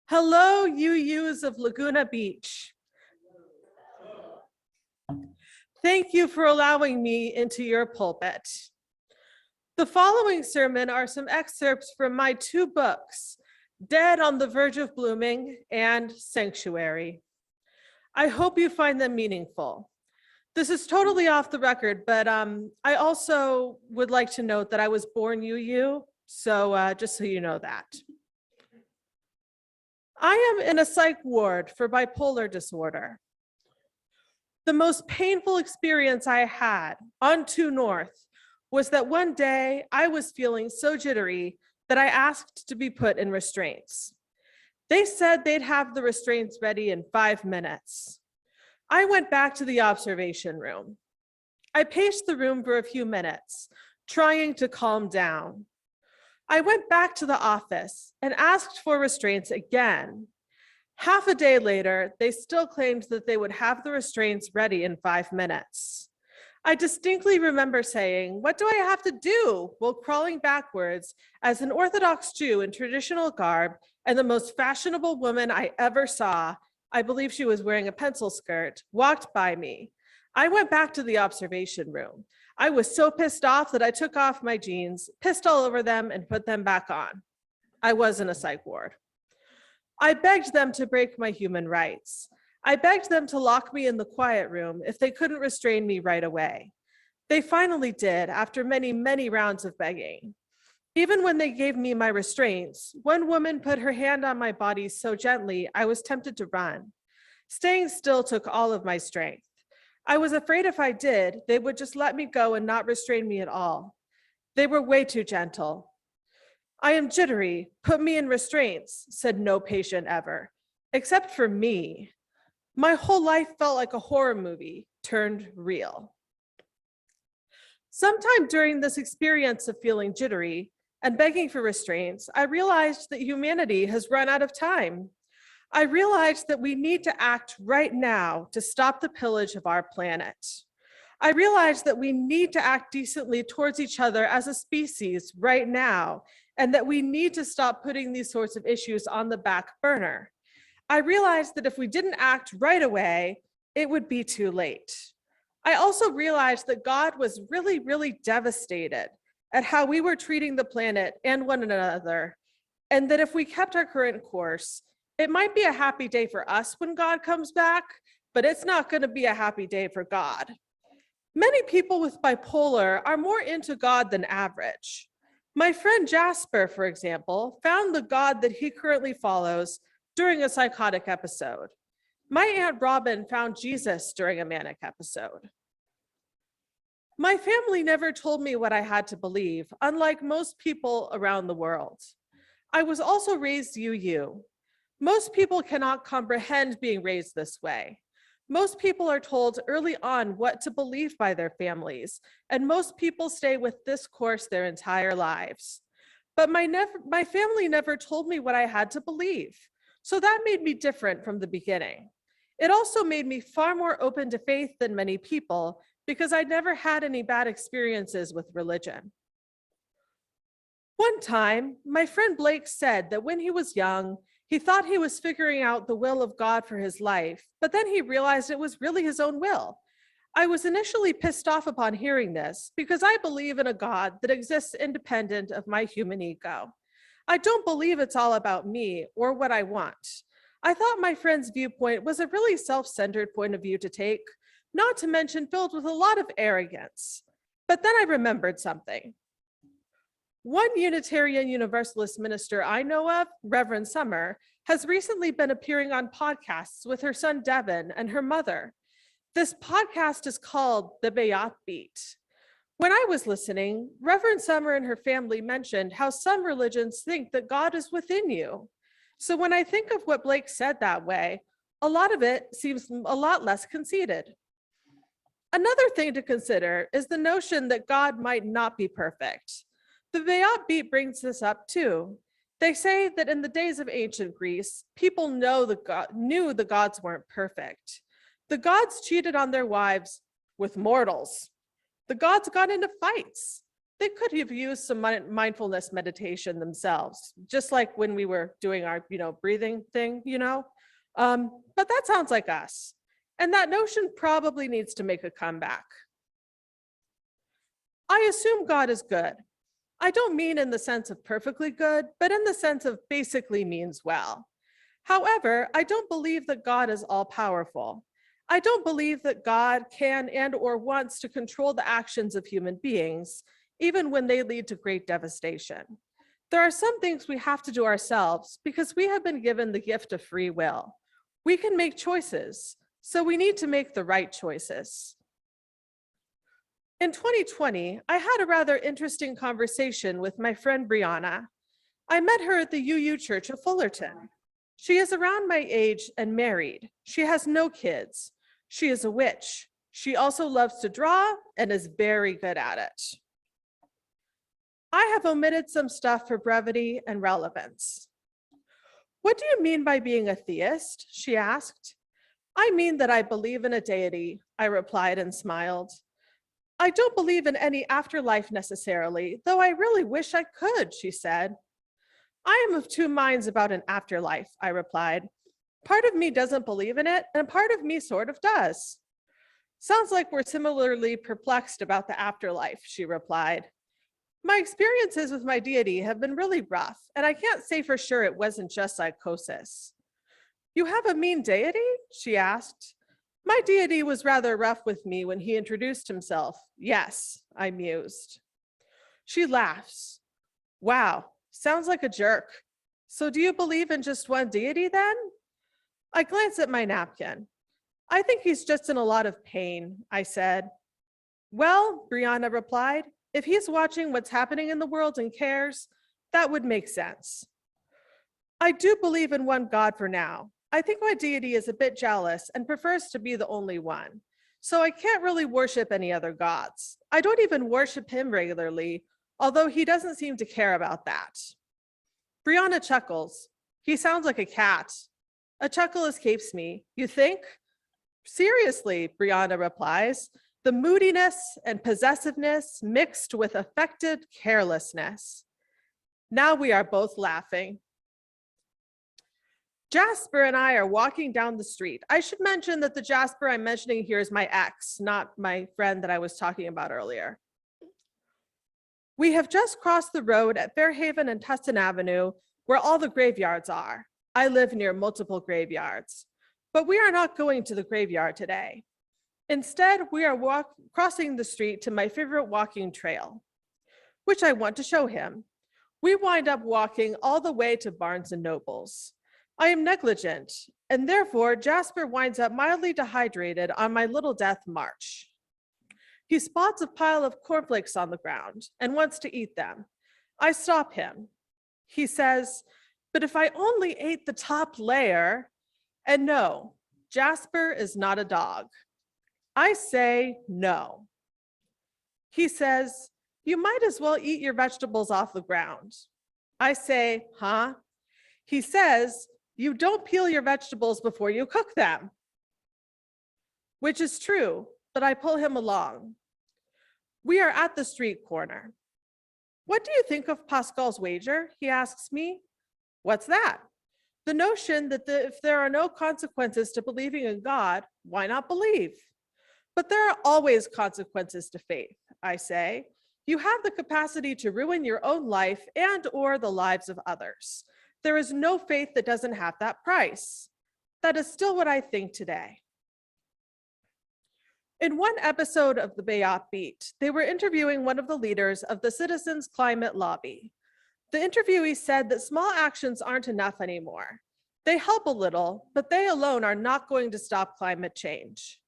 Hello, UUs of Laguna Beach. Thank you for allowing me into your pulpit. The following sermon are some excerpts from my two books, Dead on the Verge of Blooming and Sanctuary. I hope you find them meaningful. This is totally off the record, but I also would like to note that I was born UU, so just so you know that. I am in a psych ward for bipolar disorder. The most painful experience I had on 2 North was that one day I was feeling so jittery that I asked to be put in restraints. They said they'd have the restraints ready in 5 minutes. I went back to the observation room. I paced the room for a few minutes, trying to calm down. I went back to the office and asked for restraints again. Half a day later, they still claimed that they would have the restraints ready in 5 minutes. I distinctly remember saying, "What do I have to do?" while crawling backwards as an Orthodox Jew in traditional garb and the most fashionable woman I ever saw, I believe she was wearing a pencil skirt, walked by me. I went back to the observation room. I was so pissed off that I took off my jeans, pissed all over them, and put them back on. I was in a psych ward. I begged them to break my human rights. I begged them to lock me in the quiet room if they couldn't restrain me right away. They finally did after many, many rounds of begging. Even when they gave me my restraints, one woman put her hand on my body so gently I was tempted to run. Staying still took all of my strength. I was afraid if I did, they would just let me go and not restrain me at all. They were way too gentle. "I am jittery, put me in restraints," said no patient ever, except for me. My whole life felt like a horror movie turned real. Sometime during this experience of feeling jittery and begging for restraints, I realized that humanity has run out of time. I realized that we need to act right now to stop the pillage of our planet. I realized that we need to act decently towards each other as a species right now, and that we need to stop putting these sorts of issues on the back burner. I realized that if we didn't act right away, it would be too late. I also realized that God was really, really devastated at how we were treating the planet and one another, and that if we kept our current course, it might be a happy day for us when God comes back, but it's not going to be a happy day for God. Many people with bipolar are more into God than average. My friend Jasper, for example, found the God that he currently follows during a psychotic episode. My Aunt Robin found Jesus during a manic episode. My family never told me what I had to believe, unlike most people around the world. I was also raised UU. Most people cannot comprehend being raised this way. Most people are told early on what to believe by their families, and most people stay with this course their entire lives. But my family never told me what I had to believe, so that made me different from the beginning. It also made me far more open to faith than many people because I never had any bad experiences with religion. One time, my friend Blake said that when he was young, he thought he was figuring out the will of God for his life, but then he realized it was really his own will. I was initially pissed off upon hearing this because I believe in a God that exists independent of my human ego. I don't believe it's all about me or what I want. I thought my friend's viewpoint was a really self-centered point of view to take, not to mention filled with a lot of arrogance. But then I remembered something. One Unitarian Universalist minister I know of, Reverend Summer, has recently been appearing on podcasts with her son Devin and her mother. This podcast is called The Bayat Beat. When I was listening, Reverend Summer and her family mentioned how some religions think that God is within you. So when I think of what Blake said that way, a lot of it seems a lot less conceited. Another thing to consider is the notion that God might not be perfect. The Bayat Beat brings this up too. They say that in the days of ancient Greece, people knew the gods weren't perfect. The gods cheated on their wives with mortals. The gods got into fights. They could have used some mindfulness meditation themselves, just like when we were doing our, breathing thing, But that sounds like us. And that notion probably needs to make a comeback. I assume God is good. I don't mean in the sense of perfectly good, but in the sense of basically means well. However, I don't believe that God is all powerful. I don't believe that God can and or wants to control the actions of human beings, even when they lead to great devastation. There are some things we have to do ourselves because we have been given the gift of free will. We can make choices, so we need to make the right choices. In 2020, I had a rather interesting conversation with my friend Brianna. I met her at the UU Church of Fullerton. She is around my age and married. She has no kids. She is a witch. She also loves to draw and is very good at it. I have omitted some stuff for brevity and relevance. What do you mean by being a theist? She asked. I mean that I believe in a deity, I replied and smiled. I don't believe in any afterlife necessarily, though I really wish I could, she said. I am of two minds about an afterlife, I replied. Part of me doesn't believe in it, and part of me sort of does. Sounds like we're similarly perplexed about the afterlife, she replied. My experiences with my deity have been really rough, and I can't say for sure it wasn't just psychosis. You have a mean deity? She asked. My deity was rather rough with me when he introduced himself. Yes, I mused. She laughs. Wow, sounds like a jerk. So do you believe in just one deity then? I glanced at my napkin. I think he's just in a lot of pain, I said. Well, Brianna replied, if he's watching what's happening in the world and cares, that would make sense. I do believe in one God for now. I think my deity is a bit jealous and prefers to be the only one. So I can't really worship any other gods. I don't even worship him regularly, although he doesn't seem to care about that. Brianna chuckles. He sounds like a cat. A chuckle escapes me. You think? Seriously, Brianna replies. The moodiness and possessiveness mixed with affected carelessness. Now we are both laughing. Jasper and I are walking down the street. I should mention that the Jasper I'm mentioning here is my ex, not my friend that I was talking about earlier. We have just crossed the road at Fairhaven and Tustin Avenue, where all the graveyards are. I live near multiple graveyards, but we are not going to the graveyard today. Instead, we are crossing the street to my favorite walking trail, which I want to show him. We wind up walking all the way to Barnes & Noble's. I am negligent, and therefore Jasper winds up mildly dehydrated on my little death march. He spots a pile of cornflakes on the ground and wants to eat them. I stop him. He says, but if I only ate the top layer, and no, Jasper is not a dog. I say no. He says, you might as well eat your vegetables off the ground. I say, huh? He says, you don't peel your vegetables before you cook them. Which is true, but I pull him along. We are at the street corner. What do you think of Pascal's wager? He asks me. What's that? The notion that if there are no consequences to believing in God, why not believe? But there are always consequences to faith, I say. You have the capacity to ruin your own life and or the lives of others. There is no faith that doesn't have that price. That is still what I think today. In one episode of the Bayot Beat, they were interviewing one of the leaders of the Citizens Climate Lobby. The interviewee said that small actions aren't enough anymore. They help a little, but they alone are not going to stop climate change.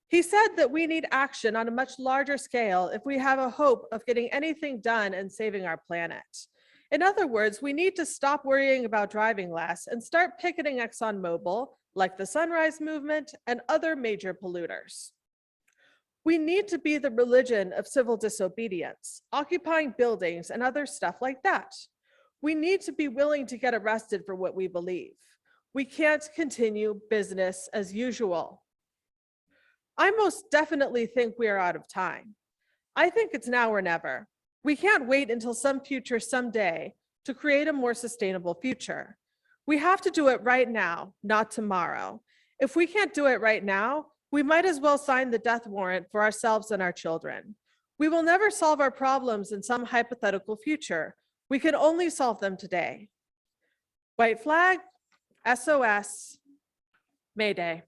He said that we need action on a much larger scale if we have a hope of getting anything done and saving our planet. In other words, we need to stop worrying about driving less and start picketing ExxonMobil, like the Sunrise Movement and other major polluters. We need to be the religion of civil disobedience, occupying buildings and other stuff like that. We need to be willing to get arrested for what we believe. We can't continue business as usual. I most definitely think we are out of time. I think it's now or never. We can't wait until some future someday to create a more sustainable future. We have to do it right now, not tomorrow. If we can't do it right now, we might as well sign the death warrant for ourselves and our children. We will never solve our problems in some hypothetical future. We can only solve them today. White flag, SOS, Mayday.